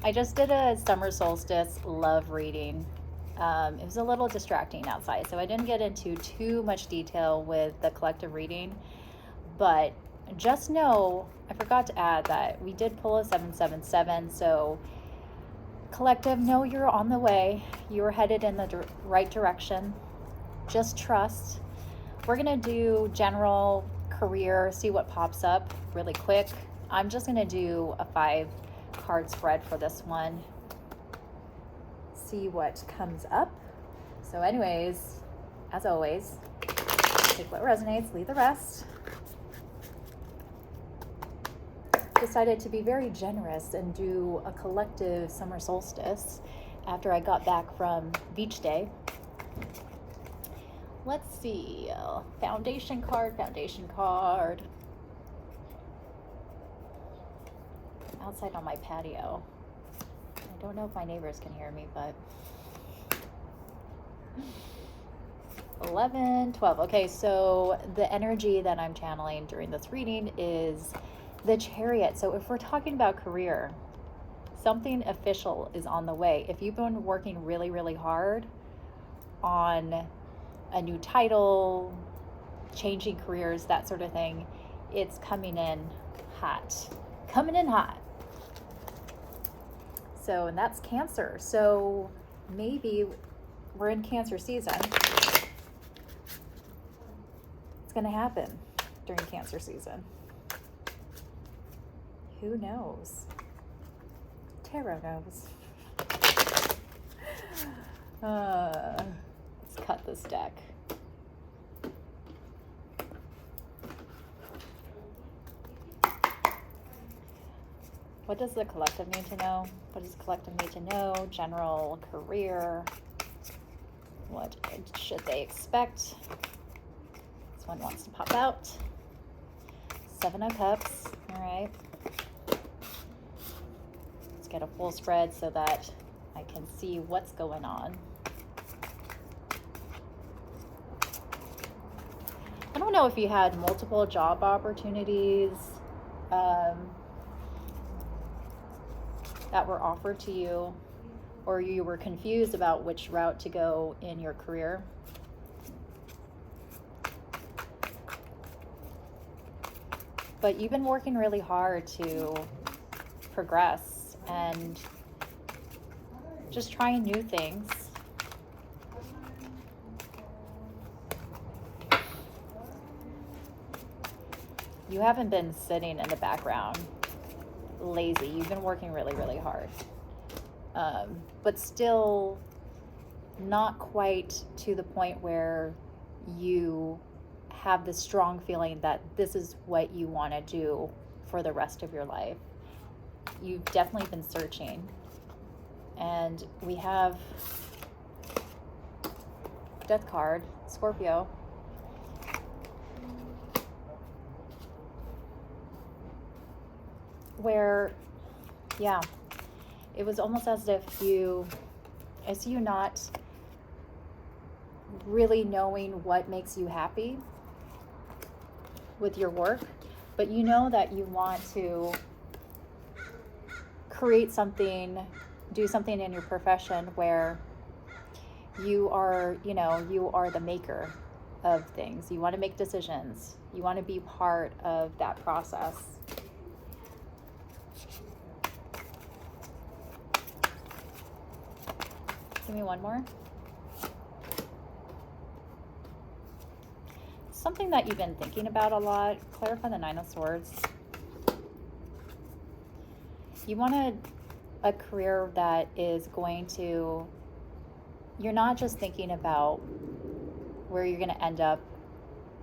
I just did a summer solstice love reading. It was a little distracting outside, so I didn't get into too much detail with the collective reading. But just know, I forgot to add that we did pull a 777, so collective, know you're on the way. You're headed in the right direction. Just trust. We're going to do general career, see what pops up really quick. I'm just going to do a 5-card spread for this one. See what comes up. So anyways, as always, take what resonates, leave the rest. Decided to be very generous and do a collective summer solstice after I got back from beach day. Let's see, foundation card. Outside on my patio. I don't know if my neighbors can hear me, but 11, 12. Okay, so the energy that I'm channeling during this reading is the Chariot. So if we're talking about career, something official is on the way. If you've been working really, really hard on a new title, changing careers, that sort of thing, it's coming in hot. So, and that's Cancer. So maybe we're in Cancer season. It's going to happen during Cancer season. Who knows? Tarot knows. Let's cut this deck. What does the collective need to know? What does the collective need to know? General career. What should they expect? This one wants to pop out. 7 of Cups. All right. Let's get a full spread so that I can see what's going on. I don't know if you had multiple job opportunities that were offered to you, or you were confused about which route to go in your career. But you've been working really hard to progress and just trying new things. You haven't been sitting in the background lazy. You've been working really, really hard. But still not quite to the point where you have this strong feeling that this is what you want to do for the rest of your life. You've definitely been searching. And we have Death card, Scorpio. Where, yeah, it was almost as if I see you not really knowing what makes you happy with your work, but you know that you want to create something, do something in your profession where you are, you are the maker of things. You want to make decisions. You want to be part of that process. Give me one more. Something that you've been thinking about a lot. Clarify the 9 of Swords. You want a career that is going to, you're not just thinking about where you're going to end up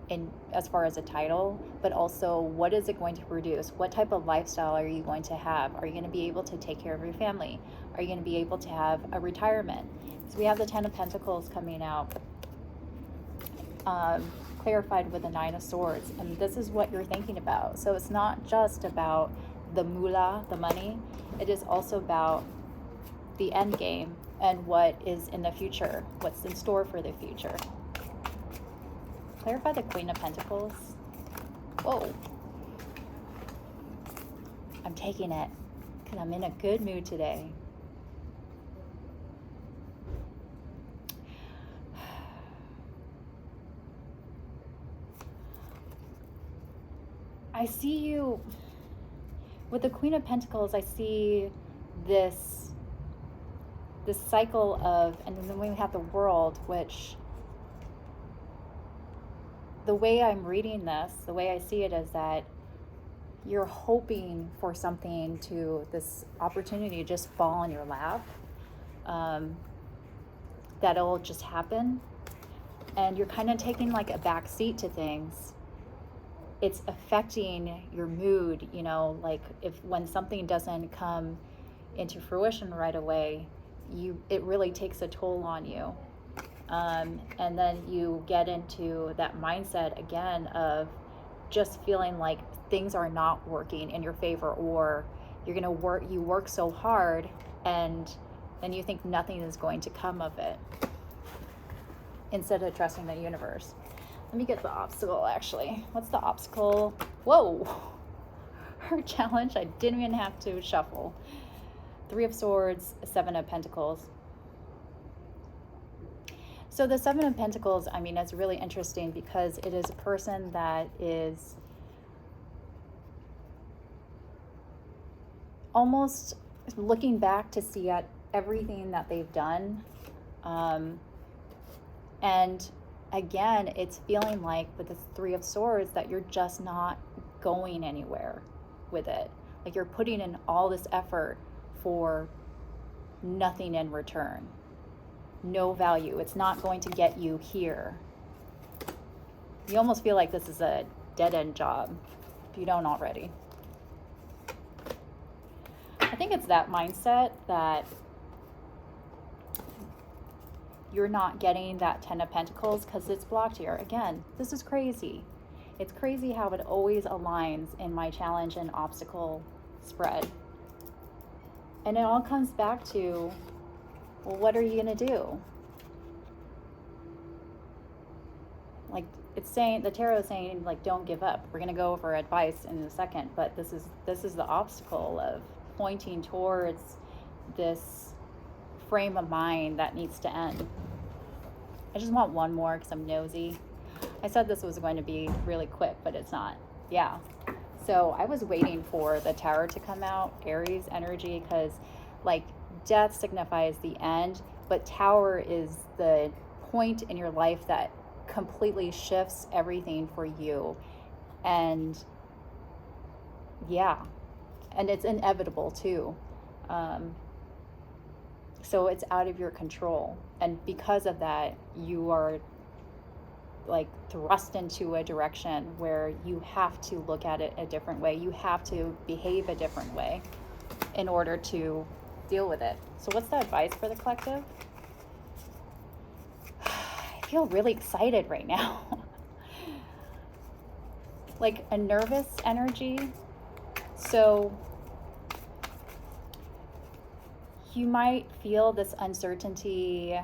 in as far as a title, but also what is it going to produce? What type of lifestyle are you going to have? Are you going to be able to take care of your family? Are you going to be able to have a retirement? So we have the 10 of Pentacles coming out, clarified with the 9 of Swords, and this is what you're thinking about. So it's not just about the moolah, the money. It is also about the end game and what is in the future, what's in store for the future. Clarify the Queen of Pentacles. Whoa. I'm taking it. because I'm in a good mood today. I see you with the Queen of Pentacles. I see this cycle of, and then we have the World, which the way I'm reading this, the way I see it is that you're hoping for something to, this opportunity to just fall in your lap, that'll just happen, and you're kind of taking like a back seat to things. It's affecting your mood, you know, like when something doesn't come into fruition right away, it really takes a toll on you. And then you get into that mindset again of just feeling like things are not working in your favor, or you work so hard and then you think nothing is going to come of it, instead of trusting the universe. Let me get the obstacle, actually. What's the obstacle? Whoa! Her challenge, I didn't even have to shuffle. 3 of Swords, 7 of Pentacles. So the 7 of Pentacles, I mean, it's really interesting because it is a person that is almost looking back to see at everything that they've done. And again, it's feeling like with the 3 of Swords that you're just not going anywhere with it. Like you're putting in all this effort for nothing in return. No value. It's not going to get you here. You almost feel like this is a dead-end job if you don't already. I think it's that mindset that you're not getting that 10 of Pentacles because it's blocked here. Again, this is crazy. It's crazy how it always aligns in my challenge and obstacle spread. And it all comes back to, well, what are you going to do? Like it's saying, the tarot is saying, like, don't give up. We're going to go over advice in a second, but this is the obstacle of pointing towards this frame of mind that needs to end. I just want one more because I'm nosy. I said this was going to be really quick, but it's not. Yeah. So I was waiting for the Tower to come out, Aries energy, because like death signifies the end, but Tower is the point in your life that completely shifts everything for you. And yeah, and it's inevitable too. So it's out of your control. And because of that, you are like thrust into a direction where you have to look at it a different way. You have to behave a different way in order to deal with it. So what's the advice for the collective? I feel really excited right now. Like a nervous energy. So you might feel this uncertainty,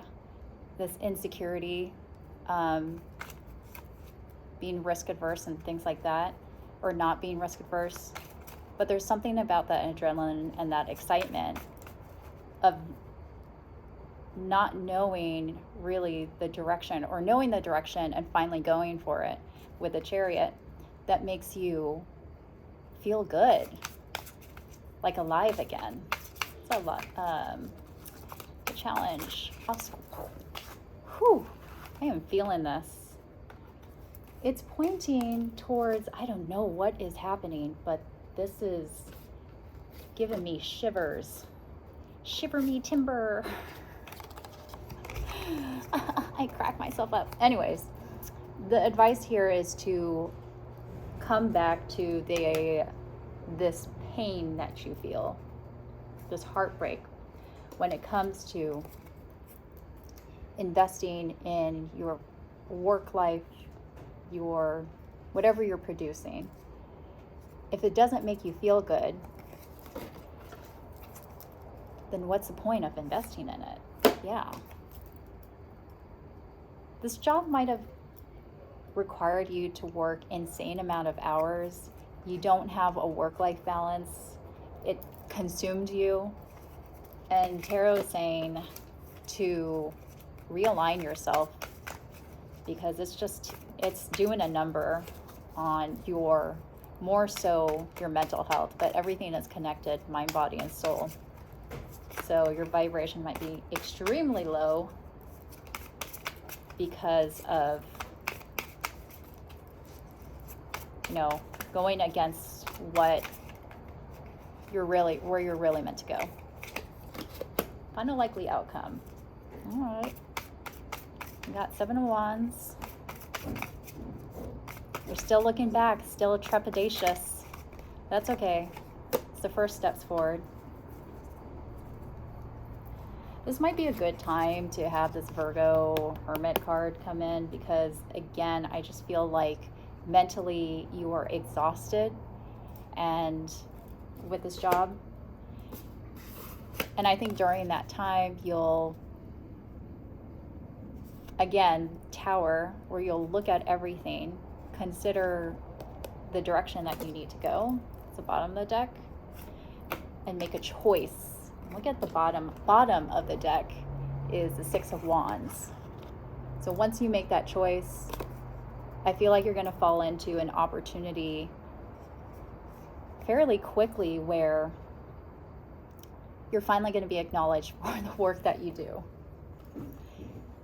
this insecurity, being risk adverse and things like that, or not being risk adverse. But there's something about that adrenaline and that excitement of not knowing really the direction, or knowing the direction and finally going for it with a Chariot, that makes you feel good, like alive again. It's a lot. The challenge. Whew, I am feeling this. It's pointing towards, I don't know what is happening, but this is giving me shivers. Shiver me timber. I crack myself up. Anyways, the advice here is to come back to this pain that you feel, this heartbreak, when it comes to investing in your work life, your whatever you're producing. If it doesn't make you feel good, then what's the point of investing in it? Yeah. This job might have required you to work insane amount of hours. You don't have a work-life balance. It consumed you. And tarot is saying to realign yourself, because it's doing a number on your, more so your mental health, but everything is connected, mind, body, and soul. So your vibration might be extremely low because of, you know, going against where you're really meant to go. Find a likely outcome. All right. We got 7 of Wands. You're still looking back, still trepidatious. That's okay. It's the first steps forward. This might be a good time to have this Virgo Hermit card come in, because again, I just feel like mentally you are exhausted and with this job. And I think during that time you'll, again, Tower, where you'll look at everything, consider the direction that you need to go. It's the bottom of the deck, and make a choice. Look at the bottom of the deck is the 6 of Wands. So once you make that choice, I feel like you're going to fall into an opportunity fairly quickly where you're finally going to be acknowledged for the work that you do.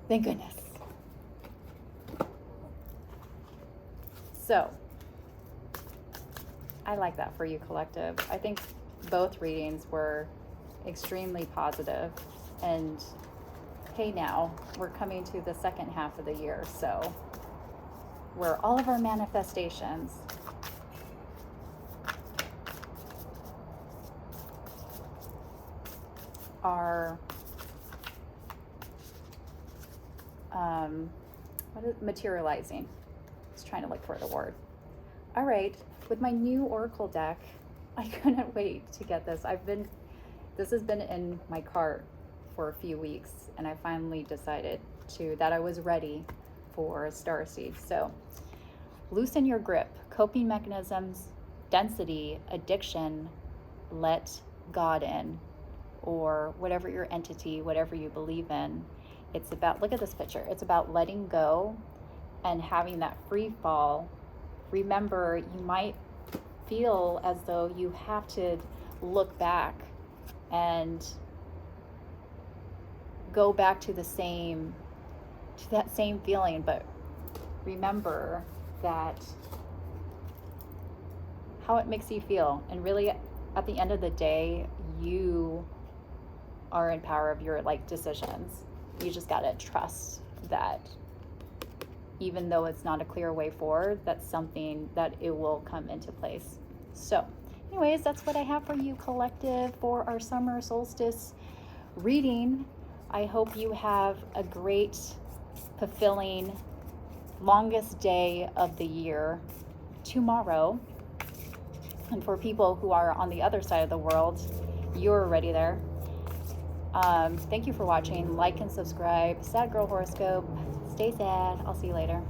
Thank goodness. So, I like that for you, collective. I think both readings were extremely positive. And hey, now we're coming to the second half of the year, so where all of our manifestations are materializing. Just trying to look for the word. All right, with my new Oracle deck, I couldn't wait to get this. This has been in my cart for a few weeks, and I finally decided that I was ready for Starseed. So, loosen your grip, coping mechanisms, density, addiction, let God in, or whatever your entity, whatever you believe in. It's about, look at this picture, it's about letting go and having that free fall. Remember, you might feel as though you have to look back and go back to that same feeling, but remember that how it makes you feel. And really, at the end of the day, you are in power of your decisions. You just gotta trust that even though it's not a clear way forward, that's something that it will come into place. So anyways, that's what I have for you, collective, for our summer solstice reading. I hope you have a great, fulfilling, longest day of the year tomorrow. And for people who are on the other side of the world, you're already there. Thank you for watching. Like and subscribe. Sad Girl Horoscope. Stay sad. I'll see you later.